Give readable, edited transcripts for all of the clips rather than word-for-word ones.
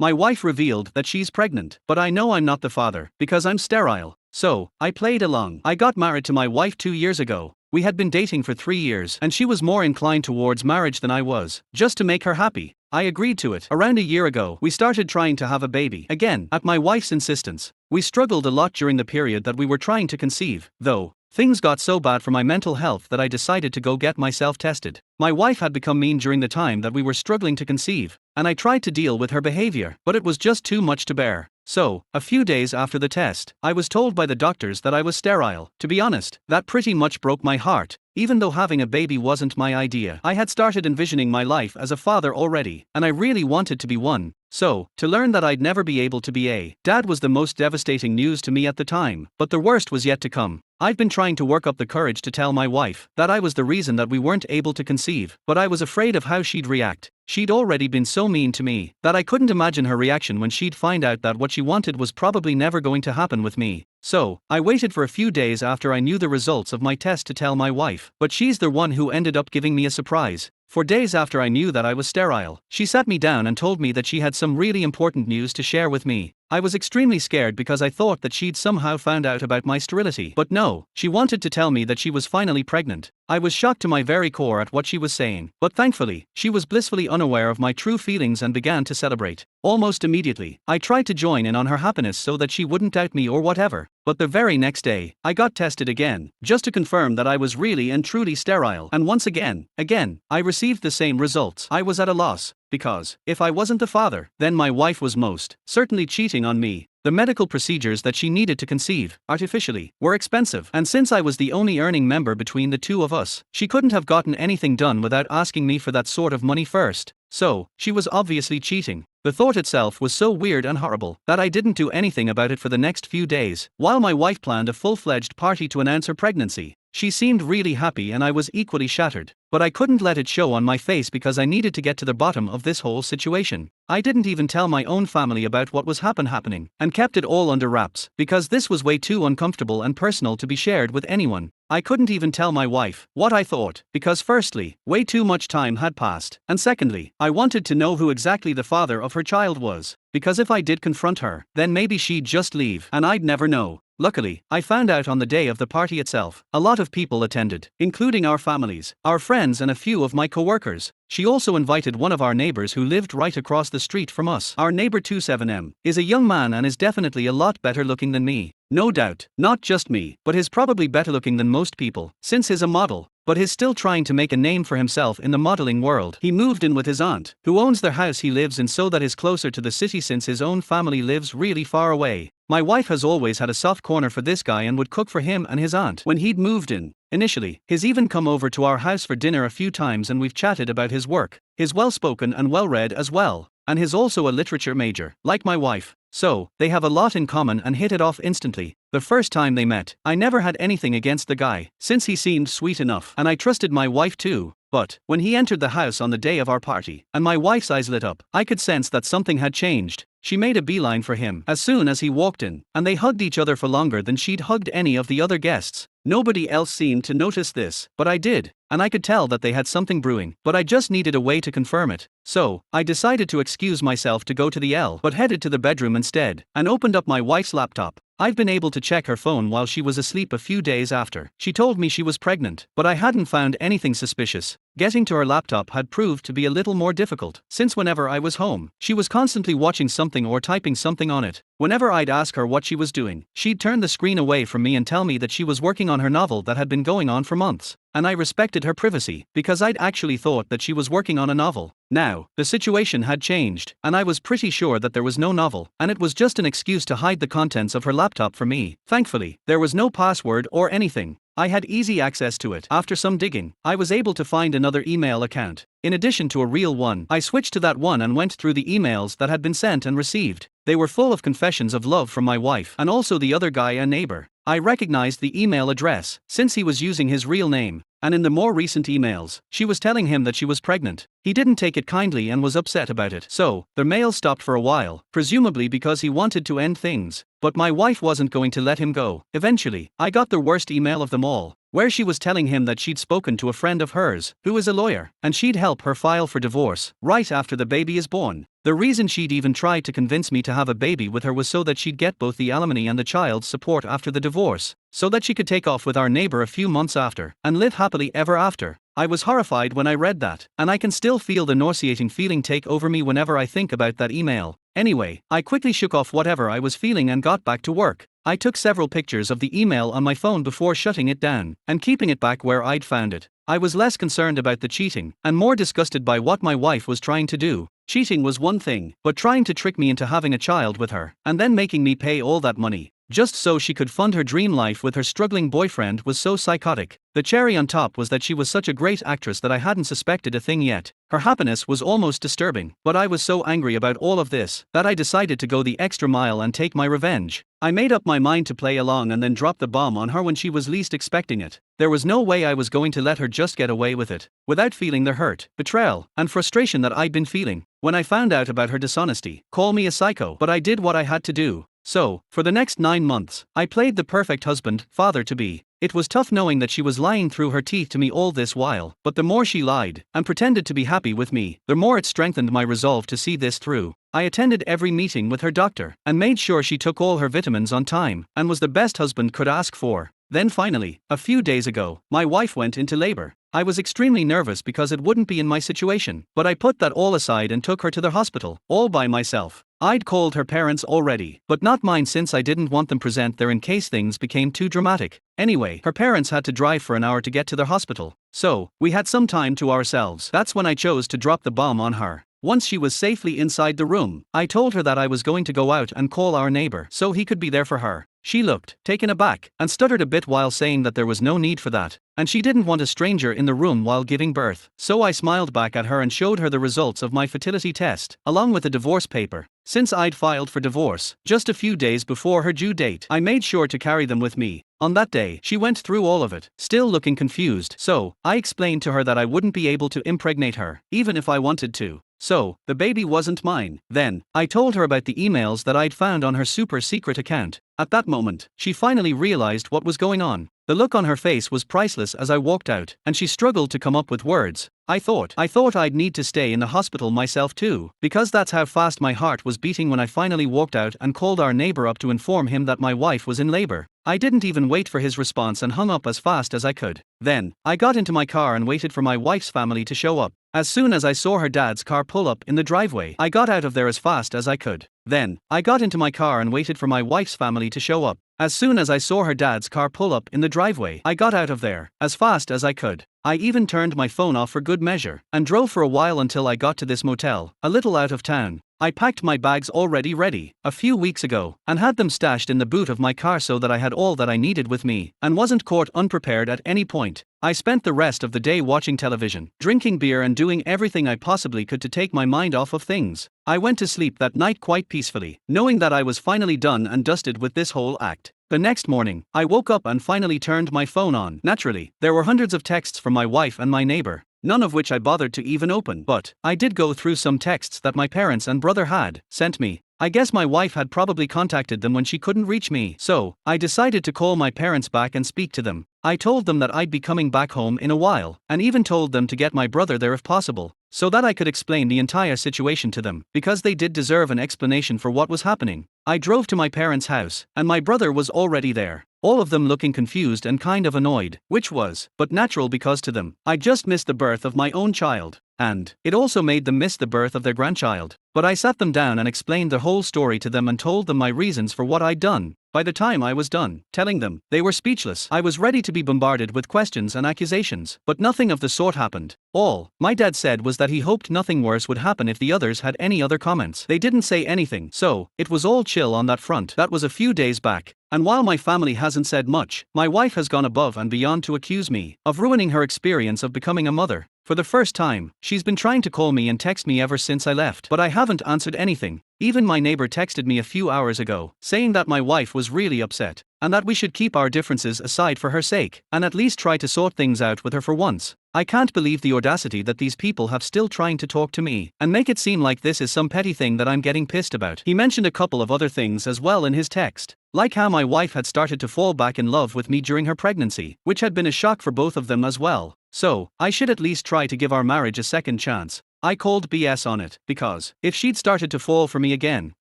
My wife revealed that she's pregnant, but I know I'm not the father, because I'm sterile. So, I played along. I got married to my wife 2 years ago. We had been dating for 3 years, and she was more inclined towards marriage than I was, just to make her happy. I agreed to it. Around a year ago, we started trying to have a baby, again, at my wife's insistence. We struggled a lot during the period that we were trying to conceive, though. Things got so bad for my mental health that I decided to go get myself tested. My wife had become mean during the time that we were struggling to conceive, and I tried to deal with her behavior, but it was just too much to bear. So, a few days after the test, I was told by the doctors that I was sterile. To be honest, that pretty much broke my heart. Even though having a baby wasn't my idea, I had started envisioning my life as a father already, and I really wanted to be one. So, to learn that I'd never be able to be a dad was the most devastating news to me at the time, but the worst was yet to come. I'd been trying to work up the courage to tell my wife that I was the reason that we weren't able to conceive, but I was afraid of how she'd react. She'd already been so mean to me that I couldn't imagine her reaction when she'd find out that what she wanted was probably never going to happen with me. So, I waited for a few days after I knew the results of my test to tell my wife, but she's the one who ended up giving me a surprise. For days after I knew that I was sterile, she sat me down and told me that she had some really important news to share with me. I was extremely scared because I thought that she'd somehow found out about my sterility. But no, she wanted to tell me that she was finally pregnant. I was shocked to my very core at what she was saying, but thankfully, she was blissfully unaware of my true feelings and began to celebrate. Almost immediately, I tried to join in on her happiness so that she wouldn't doubt me or whatever. But the very next day, I got tested again, just to confirm that I was really and truly sterile. And once again, I received the same results. I was at a loss, because, if I wasn't the father, then my wife was most certainly cheating on me. The medical procedures that she needed to conceive, artificially, were expensive, and since I was the only earning member between the two of us, she couldn't have gotten anything done without asking me for that sort of money first. So, she was obviously cheating. The thought itself was so weird and horrible that I didn't do anything about it for the next few days, while my wife planned a full-fledged party to announce her pregnancy. She seemed really happy and I was equally shattered, but I couldn't let it show on my face because I needed to get to the bottom of this whole situation. I didn't even tell my own family about what was happening, and kept it all under wraps, because this was way too uncomfortable and personal to be shared with anyone. I couldn't even tell my wife what I thought, because firstly, way too much time had passed, and secondly, I wanted to know who exactly the father of her child was, because if I did confront her, then maybe she'd just leave, and I'd never know. Luckily, I found out on the day of the party itself. A lot of people attended, including our families, our friends and a few of my co-workers. She also invited one of our neighbors who lived right across the street from us. Our neighbor 27M is a young man and is definitely a lot better looking than me. No doubt, not just me, but he's probably better looking than most people, since he's a model. But he's still trying to make a name for himself in the modeling world. He moved in with his aunt, who owns the house he lives in so that is closer to the city since his own family lives really far away. My wife has always had a soft corner for this guy and would cook for him and his aunt when he'd moved in. Initially, he's even come over to our house for dinner a few times and we've chatted about his work. He's well-spoken and well-read as well, and he's also a literature major, like my wife. So, they have a lot in common and hit it off instantly. The first time they met, I never had anything against the guy, since he seemed sweet enough, and I trusted my wife too. But, when he entered the house on the day of our party, and my wife's eyes lit up, I could sense that something had changed. She made a beeline for him as soon as he walked in, and they hugged each other for longer than she'd hugged any of the other guests. Nobody else seemed to notice this, but I did, and I could tell that they had something brewing, but I just needed a way to confirm it. So, I decided to excuse myself to go to the L, but headed to the bedroom instead, and opened up my wife's laptop. I've been able to check her phone while she was asleep a few days after she told me she was pregnant, but I hadn't found anything suspicious. Getting to her laptop had proved to be a little more difficult, since whenever I was home, she was constantly watching something or typing something on it. Whenever I'd ask her what she was doing, she'd turn the screen away from me and tell me that she was working on her novel that had been going on for months. And I respected her privacy, because I'd actually thought that she was working on a novel. Now, the situation had changed, and I was pretty sure that there was no novel, and it was just an excuse to hide the contents of her laptop from me. Thankfully, there was no password or anything. I had easy access to it. After some digging, I was able to find another email account. In addition to a real one, I switched to that one and went through the emails that had been sent and received. They were full of confessions of love from my wife and also the other guy, a neighbor. I recognized the email address, since he was using his real name, and in the more recent emails, she was telling him that she was pregnant. He didn't take it kindly and was upset about it. So, the mail stopped for a while, presumably because he wanted to end things. But my wife wasn't going to let him go. Eventually, I got the worst email of them all. where she was telling him that she'd spoken to a friend of hers, who is a lawyer, and she'd help her file for divorce right after the baby is born. The reason she'd even tried to convince me to have a baby with her was so that she'd get both the alimony and the child's support after the divorce, so that she could take off with our neighbor a few months after, and live happily ever after. I was horrified when I read that, and I can still feel the nauseating feeling take over me whenever I think about that email. Anyway, I quickly shook off whatever I was feeling and got back to work. I took several pictures of the email on my phone before shutting it down, and keeping it back where I'd found it. I was less concerned about the cheating, and more disgusted by what my wife was trying to do. Cheating was one thing, but trying to trick me into having a child with her, and then making me pay all that money, just so she could fund her dream life with her struggling boyfriend, was so psychotic. The cherry on top was that she was such a great actress that I hadn't suspected a thing yet. Her happiness was almost disturbing, but I was so angry about all of this that I decided to go the extra mile and take my revenge. I made up my mind to play along and then drop the bomb on her when she was least expecting it. There was no way I was going to let her just get away with it, without feeling the hurt, betrayal, and frustration that I'd been feeling when I found out about her dishonesty. Call me a psycho, but I did what I had to do. So, for the next 9 months, I played the perfect husband, father-to-be. It was tough knowing that she was lying through her teeth to me all this while, but the more she lied and pretended to be happy with me, the more it strengthened my resolve to see this through. I attended every meeting with her doctor, and made sure she took all her vitamins on time, and was the best husband could ask for. Then finally, a few days ago, my wife went into labor. I was extremely nervous because it wouldn't be in my situation, but I put that all aside and took her to the hospital, all by myself. I'd called her parents already, but not mine since I didn't want them present there in case things became too dramatic. Anyway, her parents had to drive for an hour to get to the hospital, so we had some time to ourselves. That's when I chose to drop the bomb on her. Once she was safely inside the room, I told her that I was going to go out and call our neighbor so he could be there for her. She looked taken aback and stuttered a bit while saying that there was no need for that, and she didn't want a stranger in the room while giving birth. So I smiled back at her and showed her the results of my fertility test, along with a divorce paper. Since I'd filed for divorce just a few days before her due date, I made sure to carry them with me. On that day, she went through all of it, still looking confused, so I explained to her that I wouldn't be able to impregnate her, even if I wanted to. So, the baby wasn't mine. Then, I told her about the emails that I'd found on her super secret account. At that moment, she finally realized what was going on. The look on her face was priceless as I walked out, and she struggled to come up with words. I thought I'd need to stay in the hospital myself too, because that's how fast my heart was beating when I finally walked out and called our neighbor up to inform him that my wife was in labor. I didn't even wait for his response and hung up as fast as I could. Then, I got into my car and waited for my wife's family to show up. As soon as I saw her dad's car pull up in the driveway, I got out of there as fast as I could. Then, I got into my car and waited for my wife's family to show up. As soon as I saw her dad's car pull up in the driveway, I got out of there as fast as I could. I even turned my phone off for good measure, and drove for a while until I got to this motel, a little out of town. I packed my bags already ready, a few weeks ago, and had them stashed in the boot of my car so that I had all that I needed with me, and wasn't caught unprepared at any point. I spent the rest of the day watching television, drinking beer and doing everything I possibly could to take my mind off of things. I went to sleep that night quite peacefully, knowing that I was finally done and dusted with this whole act. The next morning, I woke up and finally turned my phone on. Naturally, there were hundreds of texts from my wife and my neighbor, none of which I bothered to even open, but I did go through some texts that my parents and brother had sent me. I guess my wife had probably contacted them when she couldn't reach me, so I decided to call my parents back and speak to them. I told them that I'd be coming back home in a while, and even told them to get my brother there if possible, so that I could explain the entire situation to them, because they did deserve an explanation for what was happening. I drove to my parents' house, and my brother was already there, all of them looking confused and kind of annoyed, which was but natural because to them, I just missed the birth of my own child, and it also made them miss the birth of their grandchild. But I sat them down and explained the whole story to them and told them my reasons for what I'd done. By the time I was done telling them, they were speechless. I was ready to be bombarded with questions and accusations, but nothing of the sort happened. All my dad said was that he hoped nothing worse would happen if the others had any other comments. They didn't say anything, so it was all chill on that front. That was a few days back. And while my family hasn't said much, my wife has gone above and beyond to accuse me of ruining her experience of becoming a mother. For the first time, she's been trying to call me and text me ever since I left, but I haven't answered anything. Even my neighbor texted me a few hours ago, saying that my wife was really upset, and that we should keep our differences aside for her sake, and at least try to sort things out with her for once. I can't believe the audacity that these people have still trying to talk to me, and make it seem like this is some petty thing that I'm getting pissed about. He mentioned a couple of other things as well in his text. Like how my wife had started to fall back in love with me during her pregnancy, which had been a shock for both of them as well. So, I should at least try to give our marriage a second chance. I called BS on it, because if she'd started to fall for me again,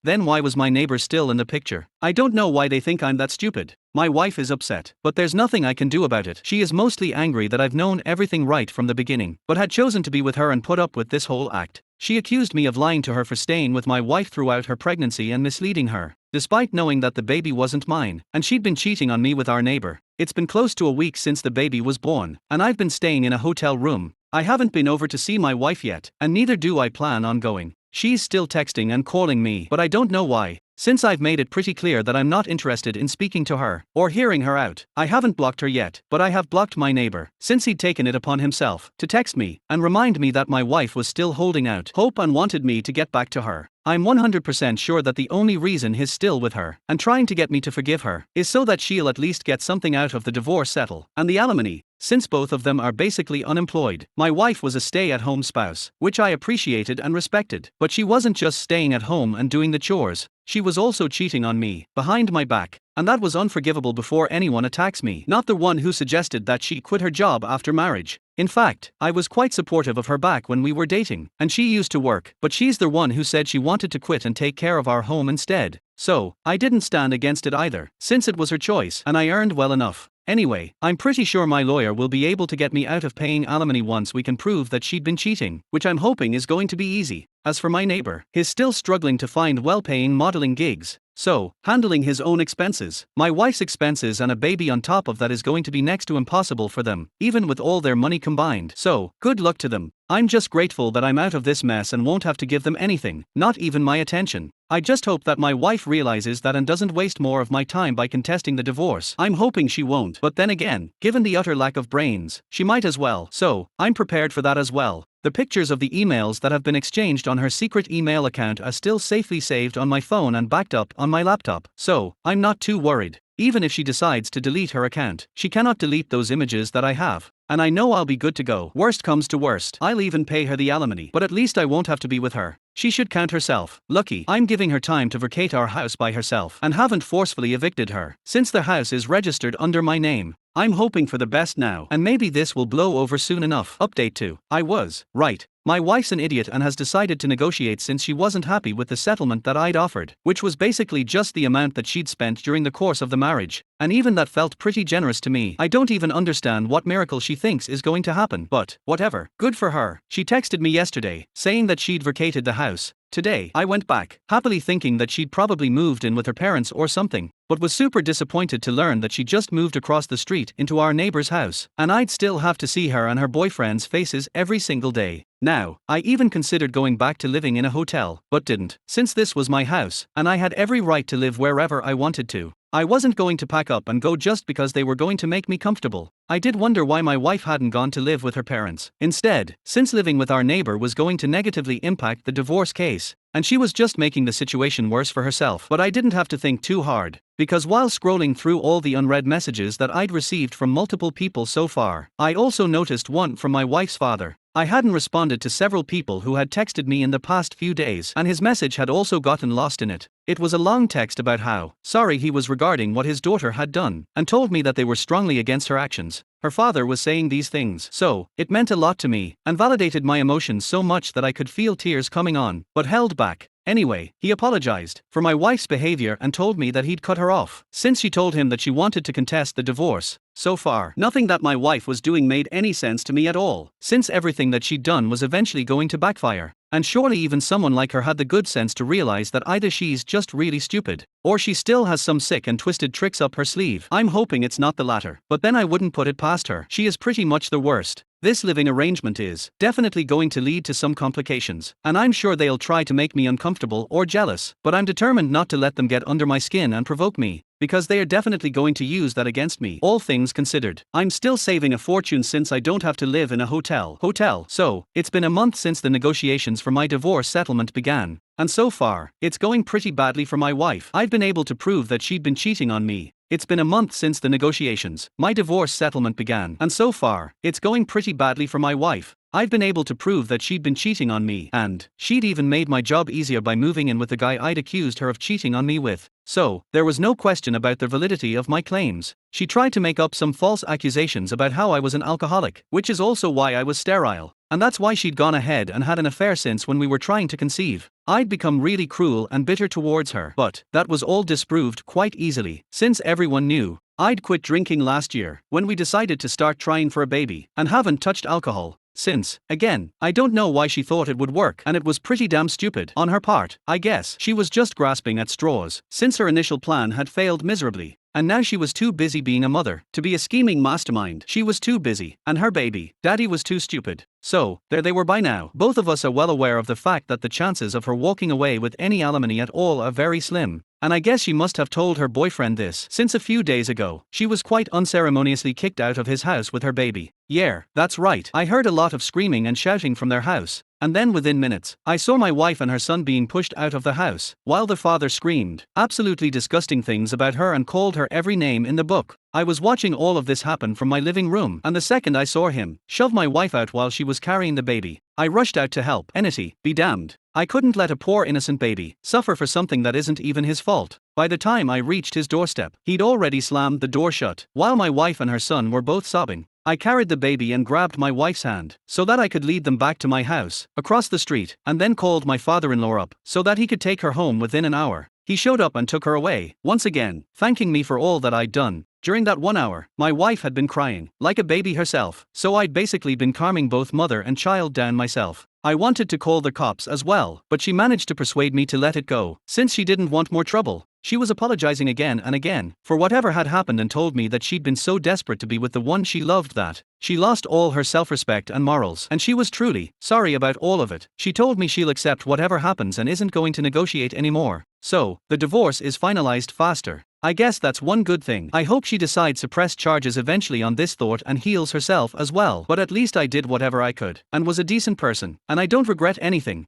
then why was my neighbor still in the picture? I don't know why they think I'm that stupid. My wife is upset, but there's nothing I can do about it. She is mostly angry that I've known everything right from the beginning, but had chosen to be with her and put up with this whole act. She accused me of lying to her for staying with my wife throughout her pregnancy and misleading her, despite knowing that the baby wasn't mine, and she'd been cheating on me with our neighbor. It's been close to a week since the baby was born, and I've been staying in a hotel room. I haven't been over to see my wife yet, and neither do I plan on going. She's still texting and calling me, but I don't know why, since I've made it pretty clear that I'm not interested in speaking to her, or hearing her out. I haven't blocked her yet, but I have blocked my neighbor, since he'd taken it upon himself to text me and remind me that my wife was still holding out hope and wanted me to get back to her. I'm 100% sure that the only reason he's still with her, and trying to get me to forgive her, is so that she'll at least get something out of the divorce settle, and the alimony, since both of them are basically unemployed. My wife was a stay-at-home spouse, which I appreciated and respected, but she wasn't just staying at home and doing the chores, she was also cheating on me, behind my back, and that was unforgivable before anyone attacks me. Not the one who suggested that she quit her job after marriage. In fact, I was quite supportive of her back when we were dating, and she used to work, but she's the one who said she wanted to quit and take care of our home instead. So, I didn't stand against it either, since it was her choice and I earned well enough. Anyway, I'm pretty sure my lawyer will be able to get me out of paying alimony once we can prove that she'd been cheating, which I'm hoping is going to be easy. As for my neighbor, he's still struggling to find well-paying modeling gigs. So, handling his own expenses, my wife's expenses and a baby on top of that is going to be next to impossible for them, even with all their money combined. So, good luck to them. I'm just grateful that I'm out of this mess and won't have to give them anything, not even my attention. I just hope that my wife realizes that and doesn't waste more of my time by contesting the divorce. I'm hoping she won't, but then again, given the utter lack of brains, she might as well. So, I'm prepared for that as well. The pictures of the emails that have been exchanged on her secret email account are still safely saved on my phone and backed up on my laptop, so I'm not too worried. Even if she decides to delete her account, she cannot delete those images that I have. And I know I'll be good to go. Worst comes to worst, I'll even pay her the alimony, but at least I won't have to be with her. She should count herself lucky. I'm giving her time to vacate our house by herself and haven't forcefully evicted her, since the house is registered under my name. I'm hoping for the best now, and maybe this will blow over soon enough. Update 2. I was right. My wife's an idiot and has decided to negotiate since she wasn't happy with the settlement that I'd offered, which was basically just the amount that she'd spent during the course of the marriage, and even that felt pretty generous to me. I don't even understand what miracle she thinks is going to happen, but whatever. Good for her. She texted me yesterday, saying that she'd vacated the house. Today, I went back, happily thinking that she'd probably moved in with her parents or something, but was super disappointed to learn that she just moved across the street into our neighbor's house, and I'd still have to see her and her boyfriend's faces every single day. Now, I even considered going back to living in a hotel, but didn't, since this was my house, and I had every right to live wherever I wanted to. I wasn't going to pack up and go just because they were going to make me comfortable. I did wonder why my wife hadn't gone to live with her parents instead, since living with our neighbor was going to negatively impact the divorce case, and she was just making the situation worse for herself. But I didn't have to think too hard, because while scrolling through all the unread messages that I'd received from multiple people so far, I also noticed one from my wife's father. I hadn't responded to several people who had texted me in the past few days, and his message had also gotten lost in it. It was a long text about how sorry he was regarding what his daughter had done, and told me that they were strongly against her actions. Her father was saying these things, so it meant a lot to me, and validated my emotions so much that I could feel tears coming on, but held back. Anyway, he apologized for my wife's behavior and told me that he'd cut her off, since she told him that she wanted to contest the divorce. So far, nothing that my wife was doing made any sense to me at all, since everything that she'd done was eventually going to backfire. And surely even someone like her had the good sense to realize that either she's just really stupid, or she still has some sick and twisted tricks up her sleeve. I'm hoping it's not the latter, but then I wouldn't put it past her. She is pretty much the worst. This living arrangement is definitely going to lead to some complications, and I'm sure they'll try to make me uncomfortable or jealous, but I'm determined not to let them get under my skin and provoke me, because they are definitely going to use that against me. All things considered, I'm still saving a fortune since I don't have to live in a hotel. So, it's been a month since the negotiations for my divorce settlement began, and so far, it's going pretty badly for my wife. I've been able to prove that she'd been cheating on me, It's been a month since the negotiations, my divorce settlement began, and so far, it's going pretty badly for my wife. I've been able to prove that she'd been cheating on me, and she'd even made my job easier by moving in with the guy I'd accused her of cheating on me with. So, there was no question about the validity of my claims. She tried to make up some false accusations about how I was an alcoholic, which is also why I was sterile. And that's why she'd gone ahead and had an affair since when we were trying to conceive. I'd become really cruel and bitter towards her, but that was all disproved quite easily, since everyone knew. I'd quit drinking last year, when we decided to start trying for a baby, and haven't touched alcohol since. Again, I don't know why she thought it would work, and it was pretty damn stupid on her part. I guess she was just grasping at straws, since her initial plan had failed miserably. And now she was too busy being a mother to be a scheming mastermind. She was too busy, and her baby daddy was too stupid. So, there they were by now. Both of us are well aware of the fact that the chances of her walking away with any alimony at all are very slim. And I guess she must have told her boyfriend this, since a few days ago, she was quite unceremoniously kicked out of his house with her baby. Yeah, that's right. I heard a lot of screaming and shouting from their house. And then within minutes, I saw my wife and her son being pushed out of the house, while the father screamed absolutely disgusting things about her and called her every name in the book. I was watching all of this happen from my living room, and the second I saw him shove my wife out while she was carrying the baby, I rushed out to help. Entity, be damned. I couldn't let a poor innocent baby suffer for something that isn't even his fault. By the time I reached his doorstep, he'd already slammed the door shut, while my wife and her son were both sobbing. I carried the baby and grabbed my wife's hand, so that I could lead them back to my house, across the street, and then called my father-in-law up, so that he could take her home within an hour. He showed up and took her away, once again, thanking me for all that I'd done. During that 1 hour, my wife had been crying, like a baby herself, so I'd basically been calming both mother and child down myself. I wanted to call the cops as well, but she managed to persuade me to let it go, since she didn't want more trouble. She was apologizing again and again for whatever had happened and told me that she'd been so desperate to be with the one she loved that she lost all her self-respect and morals, and she was truly sorry about all of it. She told me she'll accept whatever happens and isn't going to negotiate anymore. So, the divorce is finalized faster. I guess that's one good thing. I hope she decides to press charges eventually on this thought and heals herself as well. But at least I did whatever I could, and was a decent person, and I don't regret anything.